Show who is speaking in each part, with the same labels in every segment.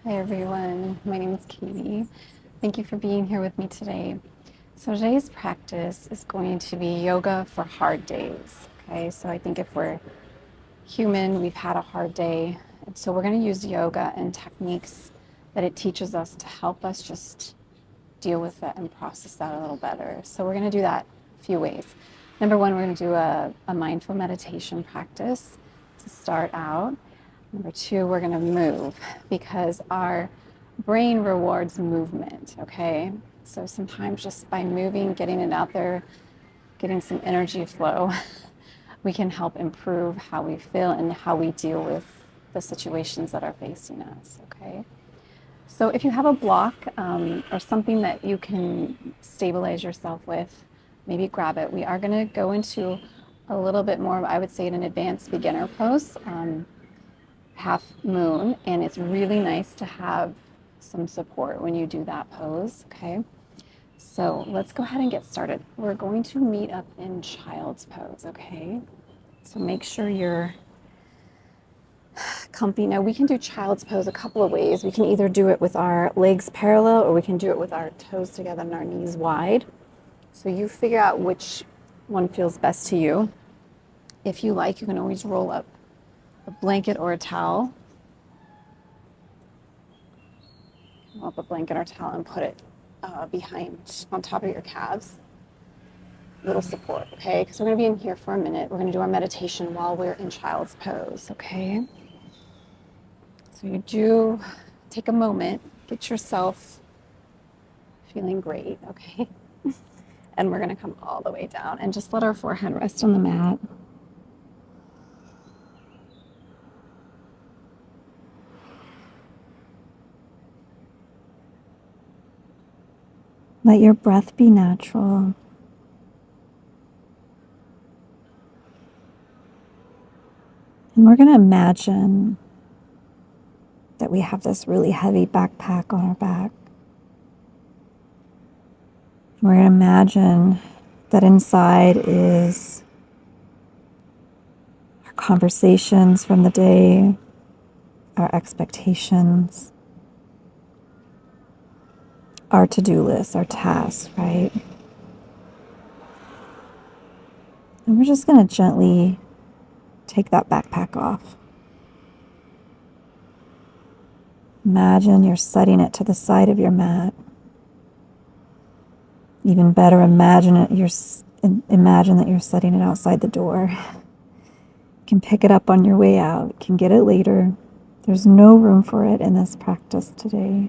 Speaker 1: Hi everyone, my name is Katie. Thank you for being here with me today. So today's practice is going to be yoga for hard days. Okay, so I think if we're human, we've had a hard day. And so we're going to use yoga and techniques that it teaches us to help us just deal with it and process that a little better. So we're going to do that a few ways. Number one, we're going to do a mindful meditation practice to start out. Number two, we're going to move because our brain rewards movement, okay? So sometimes just by moving, getting it out there, getting some energy flow, we can help improve how we feel and how we deal with the situations that are facing us, okay? So if you have a block or something that you can stabilize yourself with, maybe grab it. We are going to go into a little bit more, I would say, an advanced beginner pose. Half moon, and it's really nice to have some support when you do that pose, okay? So let's go ahead and get started. We're going to meet up in child's pose, okay? So make sure you're comfy. Now we can do child's pose a couple of ways. We can either do it with our legs parallel or we can do it with our toes together and our knees wide. So you figure out which one feels best to you. If you like, you can always roll up a blanket or a towel. Roll up a blanket or towel and put it behind, on top of your calves. Little support, okay? Because we're going to be in here for a minute. We're going to do our meditation while we're in child's pose, okay? So you do take a moment, get yourself feeling great, okay? And we're going to come all the way down and just let our forehead rest on the mat. Let your breath be natural. And we're going to imagine that we have this really heavy backpack on our back. We're going to imagine that inside is our conversations from the day, our expectations, our to-do list, our tasks, right? And we're just going to gently take that backpack off. Imagine you're setting it to the side of your mat. Even better, imagine that you're setting it outside the door. You can pick it up on your way out. You can get it later. There's no room for it in this practice today.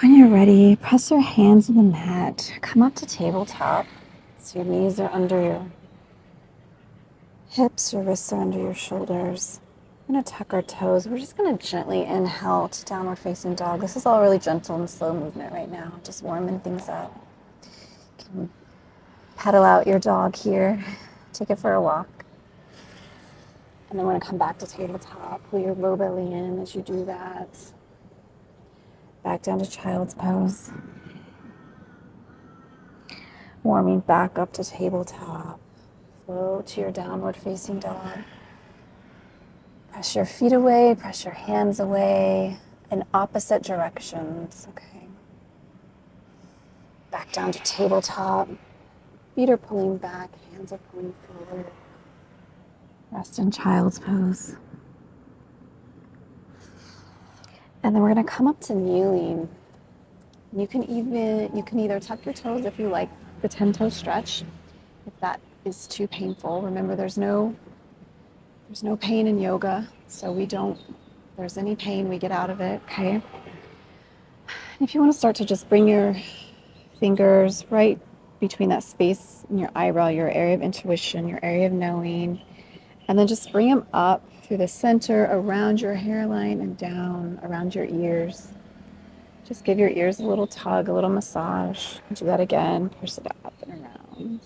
Speaker 1: When you're ready, press your hands on the mat. Come up to tabletop. So your knees are under your hips, your wrists are under your shoulders. We're going to tuck our toes. We're just going to gently inhale to downward facing dog. This is all really gentle and slow movement right now, just warming things up. You can pedal out your dog here, take it for a walk. And then we're going to come back to tabletop. Pull your low belly in as you do that. Back down to child's pose. Warming back up to tabletop. Flow to your downward facing dog. Press your feet away, press your hands away in opposite directions, okay? Back down to tabletop. Feet are pulling back, hands are pulling forward. Rest in child's pose. And then we're gonna come up to kneeling. You can either tuck your toes if you like the 10-toe stretch, if that is too painful. Remember, there's no There's no pain in yoga, so if there's any pain, we get out of it, okay? And if you want to start to just bring your fingers right between that space in your eyebrow, your area of intuition, your area of knowing, and then just bring them up through the center, around your hairline, and down around your ears. Just give your ears a little tug, a little massage. Do that again. Push it up and around.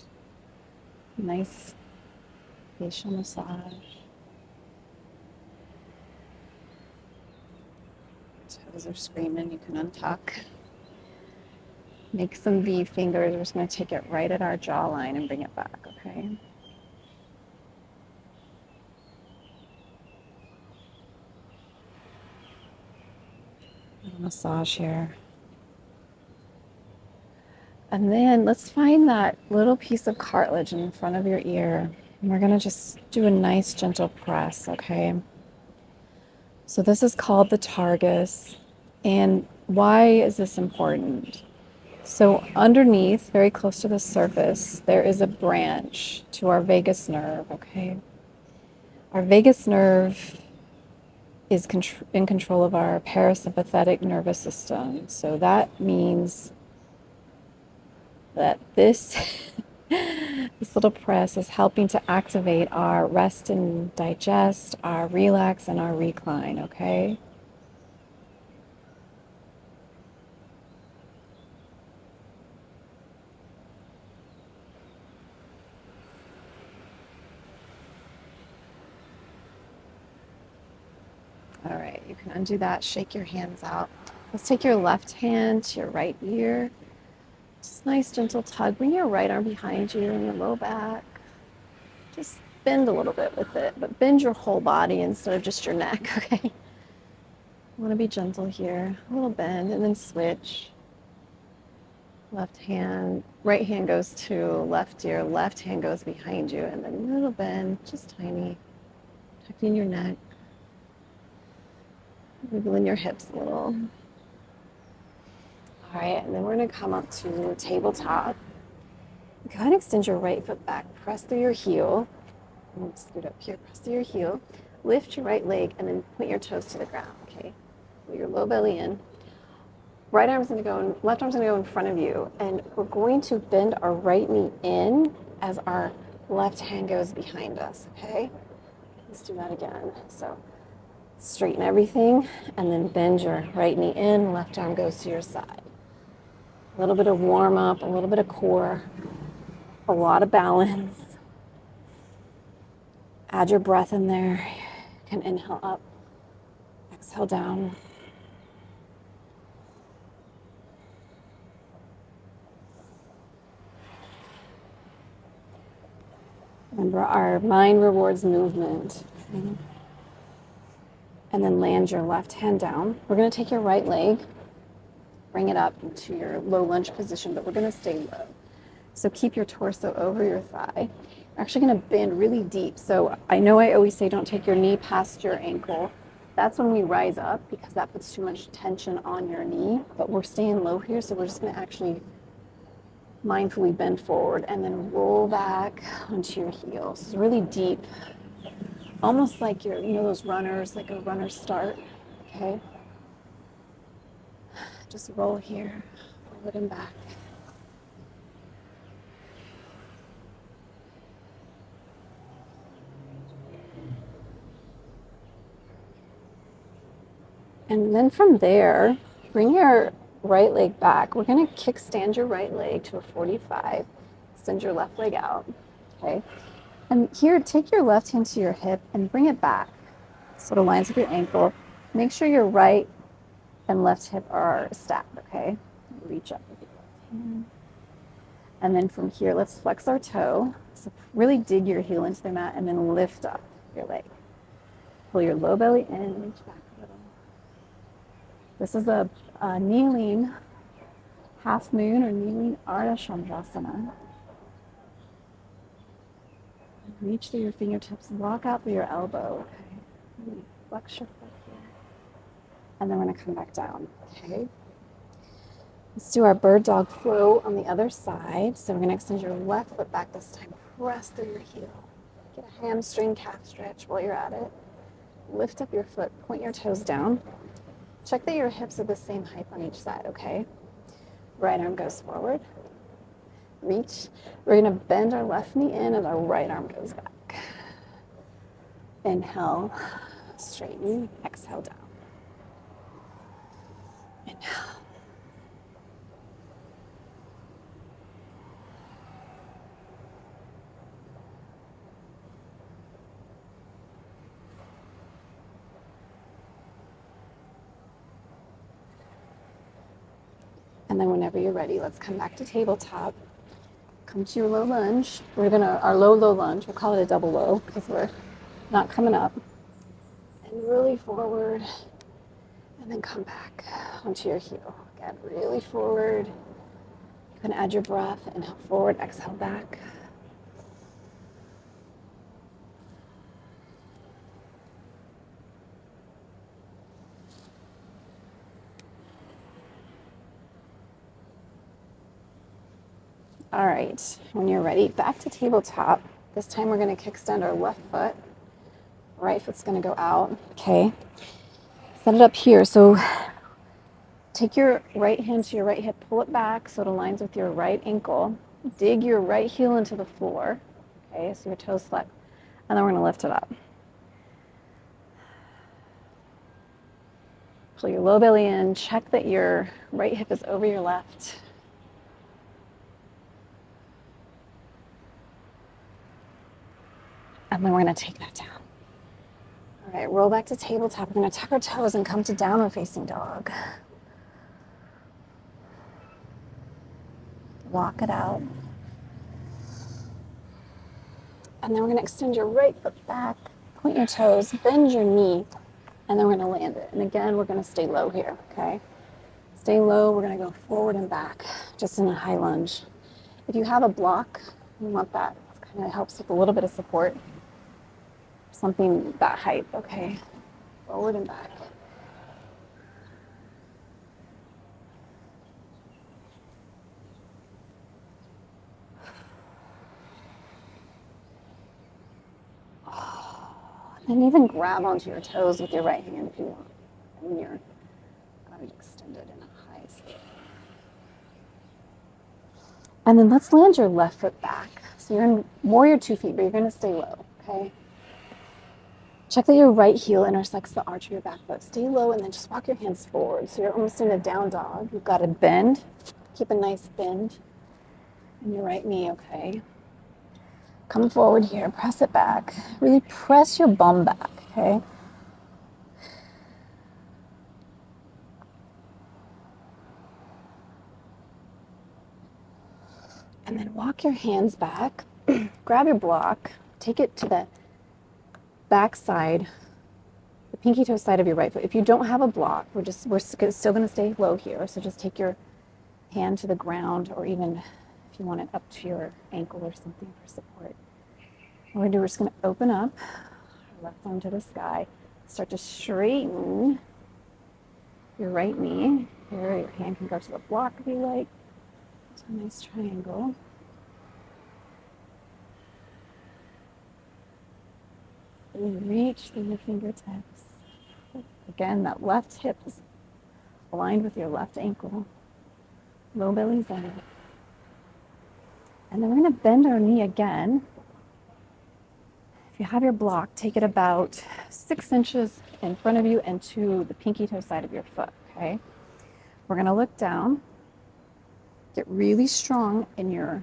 Speaker 1: Nice facial massage. Toes are screaming. You can untuck. Make some V fingers. We're just going to take it right at our jawline and bring it back, okay? Little massage here. And then let's find that little piece of cartilage in front of your ear. And we're going to just do a nice gentle press, okay? So this is called the Tragus. And why is this important? So underneath, very close to the surface, there is a branch to our vagus nerve, okay? Our vagus nerve is in control of our parasympathetic nervous system. So that means that this little press is helping to activate our rest and digest, our relax, and our recline, okay? All right, you can undo that, shake your hands out. Let's take your left hand to your right ear. Just nice gentle tug. Bring your right arm behind you in your low back. Just bend a little bit with it, but bend your whole body instead of just your neck, okay? I want to be gentle here. A little bend and then switch. Left hand, right hand goes to left ear, left hand goes behind you, and then a little bend, just tiny. Tucking your neck. Wiggling your hips a little. All right, and then we're gonna come up to tabletop. Go ahead and extend your right foot back. Press through your heel. Scoot up here, press through your heel. Lift your right leg and then point your toes to the ground, okay? Put your low belly in. Right arm's gonna go in, left arm's gonna go in front of you. And we're going to bend our right knee in as our left hand goes behind us, okay? Let's do that again. So straighten everything and then bend your right knee in, left arm goes to your side. A little bit of warm up, a little bit of core, a lot of balance. Add your breath in there. You can inhale up, exhale down. Remember, our mind rewards movement. Okay? And then land your left hand down. We're going to take your right leg, bring it up into your low lunge position, but we're going to stay low. So keep your torso over your thigh. We're actually going to bend really deep. So I know I always say don't take your knee past your ankle. That's when we rise up because that puts too much tension on your knee. But we're staying low here, so we're just going to actually mindfully bend forward and then roll back onto your heels. It's really deep, almost like you're, those runners, like a runner start, okay? Just roll here, forward and back. And then from there, bring your right leg back. We're going to kickstand your right leg to a 45. Send your left leg out, okay? And here, take your left hand to your hip and bring it back. So it aligns with your ankle. Make sure your right and left hip are stacked, okay? Reach up with your left hand. And then from here, let's flex our toe. So really dig your heel into the mat and then lift up your leg. Pull your low belly in, reach back a little. This is a kneeling half moon or kneeling Ardha Chandrasana. Reach through your fingertips, walk out through your elbow. Okay. Flex your foot here. And then we're going to come back down. Okay. Let's do our bird dog flow on the other side. So we're going to extend your left foot back this time. Press through your heel. Get a hamstring calf stretch while you're at it. Lift up your foot, point your toes down. Check that your hips are the same height on each side, okay? Right arm goes forward. Reach. We're gonna bend our left knee in as our right arm goes back. Inhale, straighten, exhale down. Inhale. And then whenever you're ready, let's come back to tabletop. Come to your low lunge. Our low lunge, we'll call it a double low because we're not coming up. And really forward. And then come back onto your heel. Again, really forward. You can add your breath. Inhale forward, exhale back. All right, when you're ready, back to tabletop. This time we're going to kickstand our left foot. Right foot's going to go out, okay? Set it up here. So take your right hand to your right hip, pull it back so it aligns with your right ankle. Dig your right heel into the floor, okay? So your toes flex. And then we're going to lift it up. Pull your low belly in. Check that your right hip is over your left. And then we're going to take that down. All right, roll back to tabletop. We're going to tuck our toes and come to downward facing dog. Walk it out. And then we're going to extend your right foot back, point your toes, bend your knee, and then we're going to land it. And again, we're going to stay low here, okay? Stay low. We're going to go forward and back, just in a high lunge. If you have a block, you want that. It kind of helps with a little bit of support. Something that height, okay? Forward and back. And even grab onto your toes with your right hand if you want. And you're got it extended in a high split. And then let's land your left foot back. So you're in warrior 2 feet, but you're going to stay low, okay? Check that your right heel intersects the arch of your back foot. Stay low and then just walk your hands forward. So you're almost in a down dog. You've got to bend. Keep a nice bend in your right knee, okay? Come forward here, press it back. Really press your bum back, okay? And then walk your hands back. Grab your block. Take it to the back side, the pinky toe side of your right foot. If you don't have a block, we're still going to stay low here. So just take your hand to the ground, or even if you want it up to your ankle or something for support. What we're just going to open up, left arm to the sky. Start to straighten your right knee. Here, your hand can go to the block if you like. It's a nice triangle. And reach through your fingertips. Again, that left hip is aligned with your left ankle. Low belly's in. And then we're going to bend our knee again. If you have your block, take it about 6 inches in front of you and to the pinky toe side of your foot, okay? We're going to look down. Get really strong in your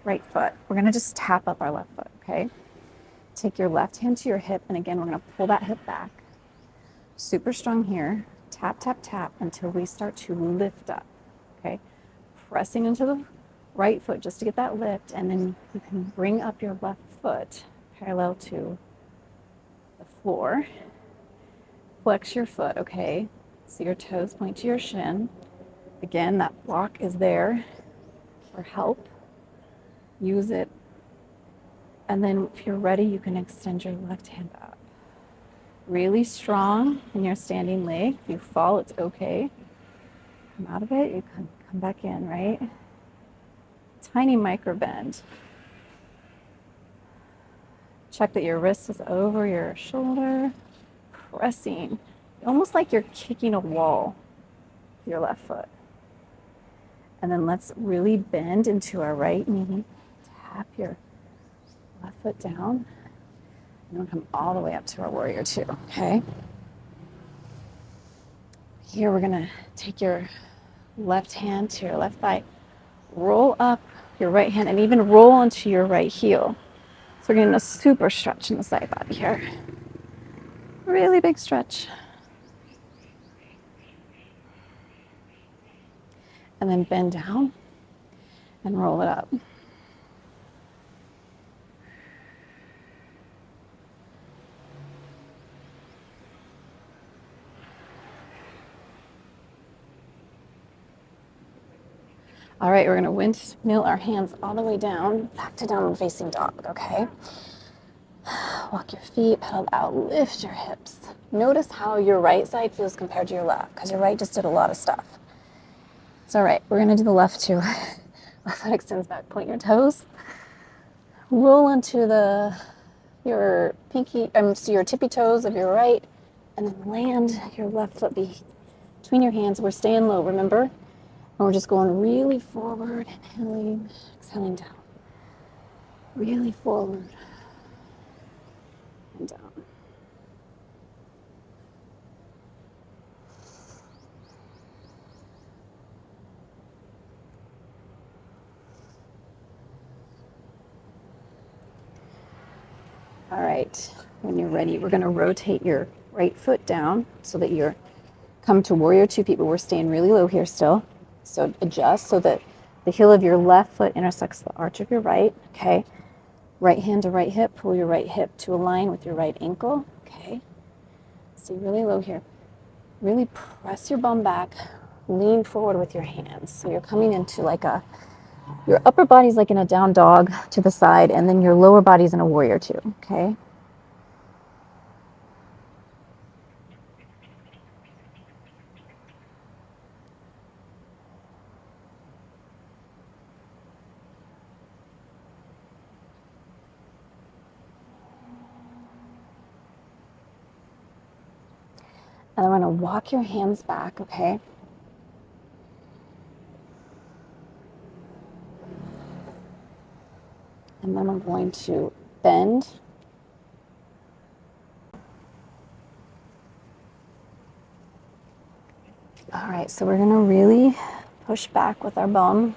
Speaker 1: right foot. We're going to just tap up our left foot, okay? Take your left hand to your hip, and again, we're going to pull that hip back. Super strong here. Tap, tap, tap until we start to lift up, okay? Pressing into the right foot just to get that lift, and then you can bring up your left foot parallel to the floor. Flex your foot, okay? So your toes point to your shin. Again, that block is there for help. Use it. And then if you're ready, you can extend your left hand up. Really strong in your standing leg. If you fall, it's okay. Come out of it, you can come back in, right? Tiny micro bend. Check that your wrist is over your shoulder, pressing, almost like you're kicking a wall with your left foot. And then let's really bend into our right knee. Tap your left foot down. And we'll come all the way up to our warrior two, okay? Here we're gonna take your left hand to your left thigh, roll up your right hand, and even roll into your right heel. So we're getting a super stretch in the side body here. Really big stretch. And then bend down and roll it up. All right, we're gonna windmill our hands all the way down, back to downward facing dog, okay? Walk your feet, pedal out, lift your hips. Notice how your right side feels compared to your left, because your right just did a lot of stuff. It's all right, we're gonna do the left too. Left foot extends back, point your toes. Roll into your tippy toes of your right, and then land your left foot between your hands. We're staying low, remember? And we're just going really forward, inhaling, exhaling down. Really forward and down. All right, when you're ready, we're gonna rotate your right foot down so that you're come to warrior two feet, but we're staying really low here still. So adjust so that the heel of your left foot intersects the arch of your right, okay? Right hand to right hip, pull your right hip to align with your right ankle, okay? Stay really low here. Really press your bum back, lean forward with your hands. So you're coming into your upper body's like in a down dog to the side, and then your lower body's in a warrior two, okay? And I'm gonna walk your hands back, okay? And then I'm going to bend. All right, so we're gonna really push back with our bum.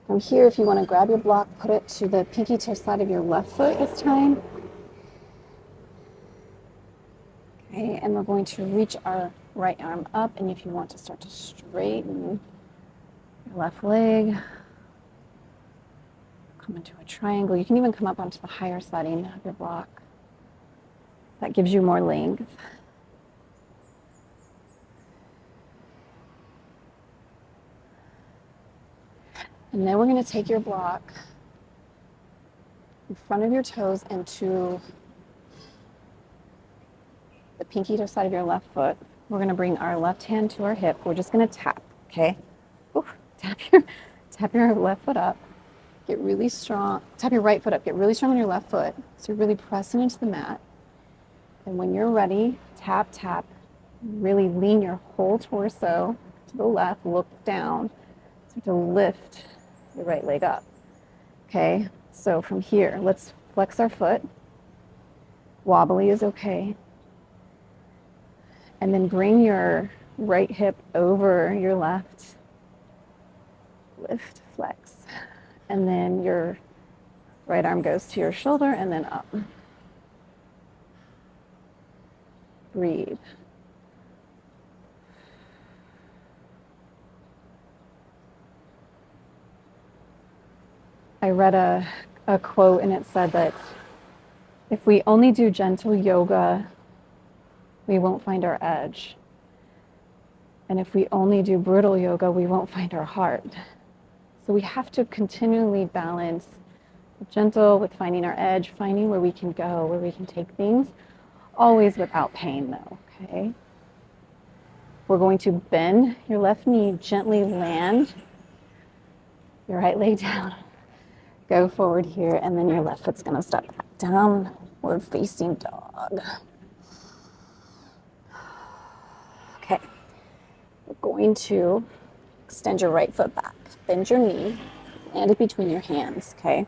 Speaker 1: From here, if you wanna grab your block, put it to the pinky toe side of your left foot this time. Okay, and we're going to reach our right arm up, and if you want to start to straighten your left leg, come into a triangle. You can even come up onto the higher setting of your block. That gives you more length. And then we're going to take your block in front of your toes into the pinky toe side of your left foot. We're going to bring our left hand to our hip. We're just going to tap, okay? Ooh, tap your left foot up. Get really strong. Tap your right foot up. Get really strong on your left foot. So you're really pressing into the mat. And when you're ready, tap, tap. Really lean your whole torso to the left. Look down. Start to lift your right leg up. Okay? So from here, let's flex our foot. Wobbly is okay. And then bring your right hip over your left. Lift, flex. And then your right arm goes to your shoulder and then up. Breathe. I read a quote and it said that if we only do gentle yoga, we won't find our edge. And if we only do brutal yoga, we won't find our heart. So we have to continually balance gentle with finding our edge, finding where we can go, where we can take things, always without pain though, okay? We're going to bend your left knee, gently land your right leg down. Go forward here, and then your left foot's gonna step back. downward facing dog. Okay, we're going to extend your right foot back, bend your knee, land it between your hands, okay?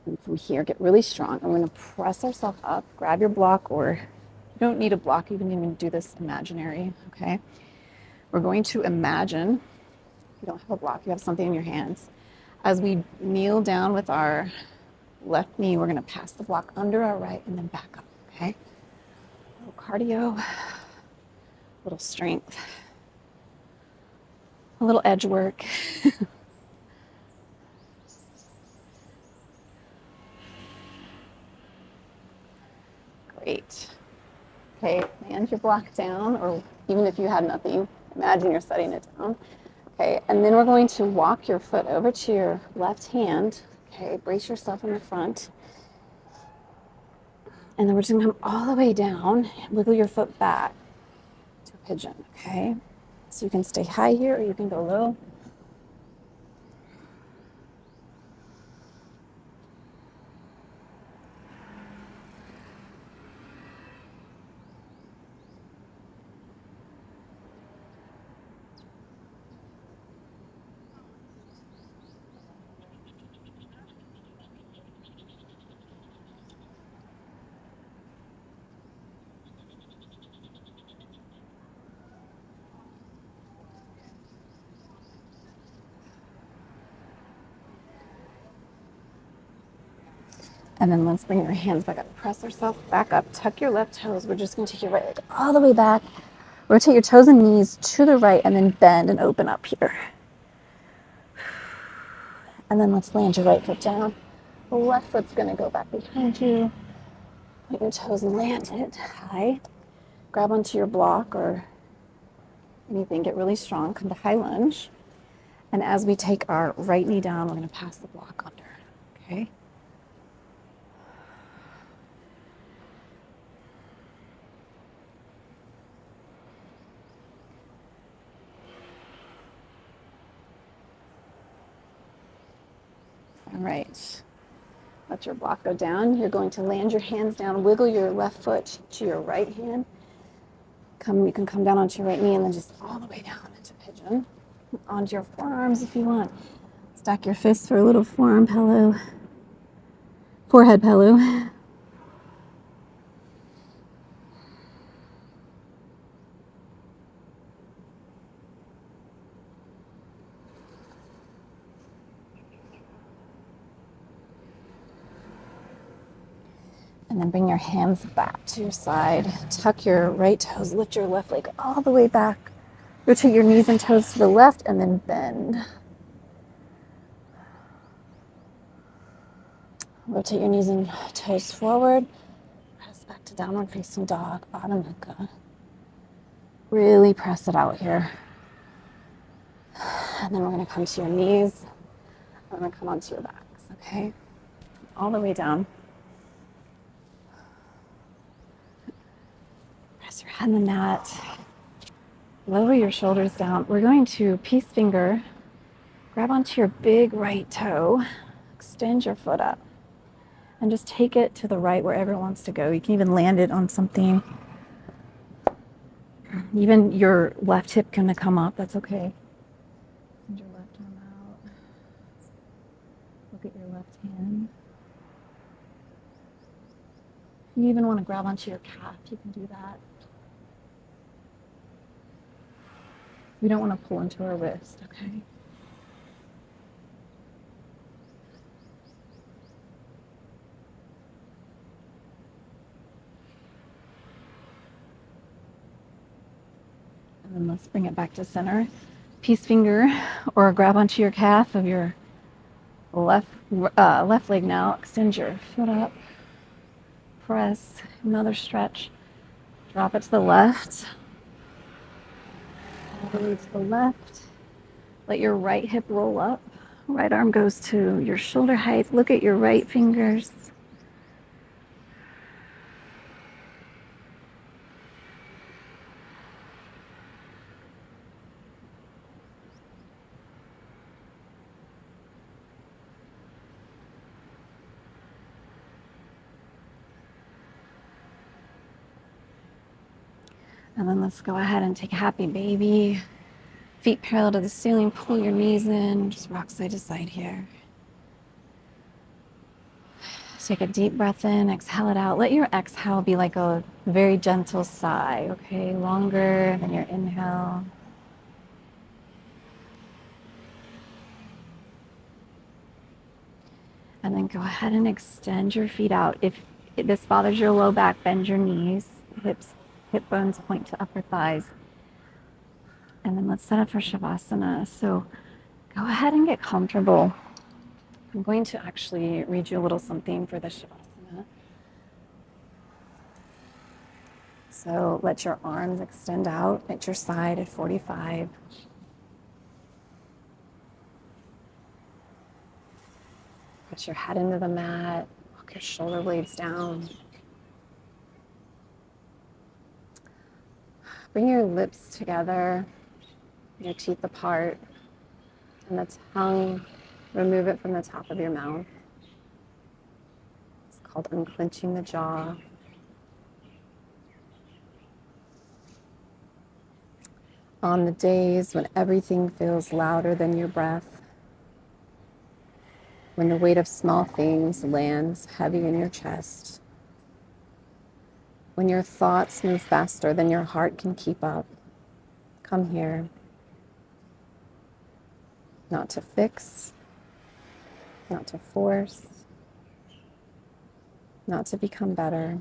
Speaker 1: And from here, get really strong. I'm going to press ourselves up, grab your block, or you don't need a block, you can even do this imaginary, okay? We're going to imagine, you don't have a block, you have something in your hands. As we kneel down with our left knee, we're going to pass the block under our right and then back up, okay? A little cardio, a little strength, a little edge work. Great. Okay, land your block down, or even if you had nothing, imagine you're setting it down. Okay, and then we're going to walk your foot over to your left hand. Okay, brace yourself in the front. And then we're just gonna come all the way down, wiggle your foot back to a pigeon, okay? So you can stay high here or you can go low. And then let's bring your hands back up. Press yourself back up. Tuck your left toes. We're just going to take your right leg all the way back. Rotate your toes and knees to the right and then bend and open up here. And then let's land your right foot down. The left foot's going to go back behind you. Put your toes and land it high. Grab onto your block or anything. Get really strong. Come to high lunge. And as we take our right knee down, we're going to pass the block under. Okay? All right. Let your block go down. You're going to land your hands down, wiggle your left foot to your right hand. You can come down onto your right knee and then just all the way down into pigeon. Onto your forearms if you want. Stack your fists for a little forehead pillow. And then bring your hands back to your side. Tuck your right toes, lift your left leg all the way back. Rotate your knees and toes to the left and then bend. Rotate your knees and toes forward. Press back to downward facing dog, Baddha Mukha. Really press it out here. And then we're going to come to your knees. We're going to come onto your backs, okay? All the way down. Press your head on the mat. Lower your shoulders down. We're going to peace finger. Grab onto your big right toe. Extend your foot up. And just take it to the right wherever it wants to go. You can even land it on something. Even your left hip can come up. That's okay. Send your left arm out. Look at your left hand. If you even want to grab onto your calf, you can do that. We don't want to pull into our wrist, okay? And then let's bring it back to center. Peace finger or grab onto your calf of your left leg now. Extend your foot up. Press. Another stretch. Drop it to the left. All the way to the left. Let your right hip roll up. Right arm goes to your shoulder height. Look at your right fingers. And then let's go ahead and take a happy baby. Feet parallel to the ceiling, pull your knees in, just rock side to side here. Take a deep breath in, exhale it out. Let your exhale be like a very gentle sigh, okay? Longer than your inhale. And then go ahead and extend your feet out. If this bothers your low back, bend your knees, hip bones point to upper thighs. And then let's set up for Savasana. So go ahead and get comfortable. I'm going to actually read you a little something for the Savasana. So let your arms extend out at your side at 45. Put your head into the mat, walk your shoulder blades down. Bring your lips together, your teeth apart, and the tongue, remove it from the top of your mouth. It's called unclenching the jaw. On the days when everything feels louder than your breath, when the weight of small things lands heavy in your chest, when your thoughts move faster than your heart can keep up, come here. Not to fix, not to force, not to become better,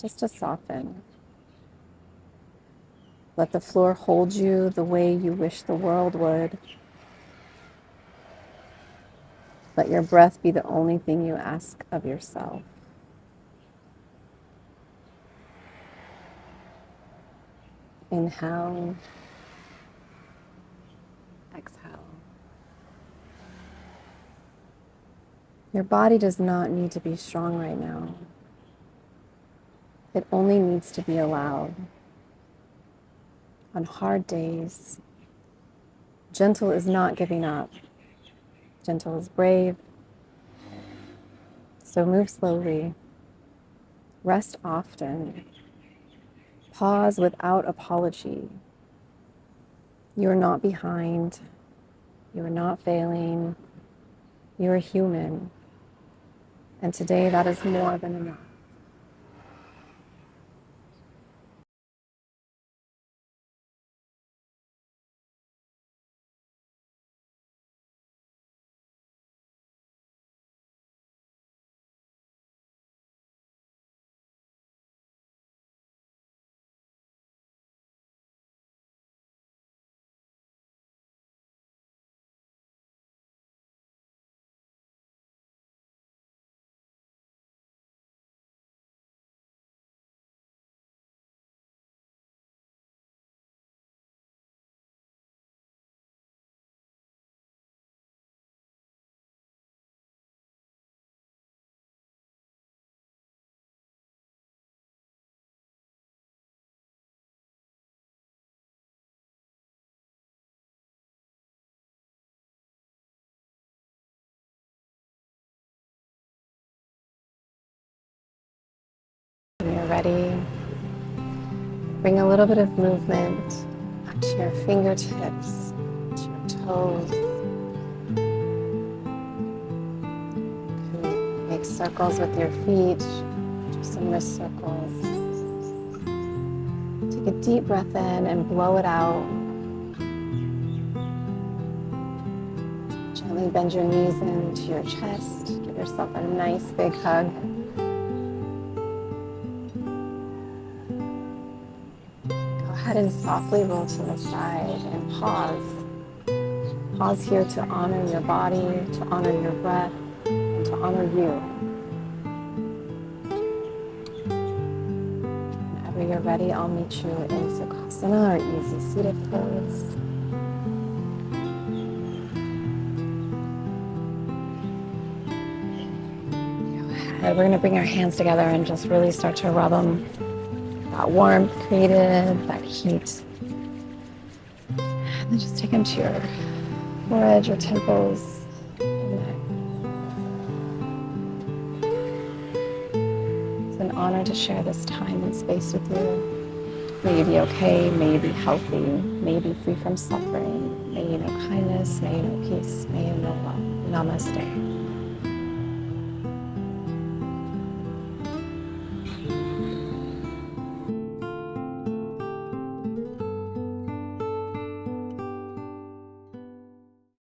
Speaker 1: just to soften. Let the floor hold you the way you wish the world would. Let your breath be the only thing you ask of yourself. Inhale, exhale. Your body does not need to be strong right now. It only needs to be allowed. On hard days, gentle is not giving up. Gentle is brave. So move slowly. Rest often. Pause without apology. You are not behind. You are not failing. You are human. And today that is more than enough. When you're ready, bring a little bit of movement up to your fingertips, to your toes. Make circles with your feet, do some wrist circles. Take a deep breath in and blow it out. Gently bend your knees into your chest. Give yourself a nice big hug. Go ahead and softly roll to the side and pause. Pause here to honor your body, to honor your breath, and to honor you. Whenever you're ready, I'll meet you in Sukhasana or easy seated pose. We're going to bring our hands together and just really start to rub them. That warmth created, that heat. And then just take them to your forehead, your temples, and neck. It's an honor to share this time and space with you. May you be okay, may you be healthy, may you be free from suffering, may you know kindness, may you know peace, may you know love. Namaste.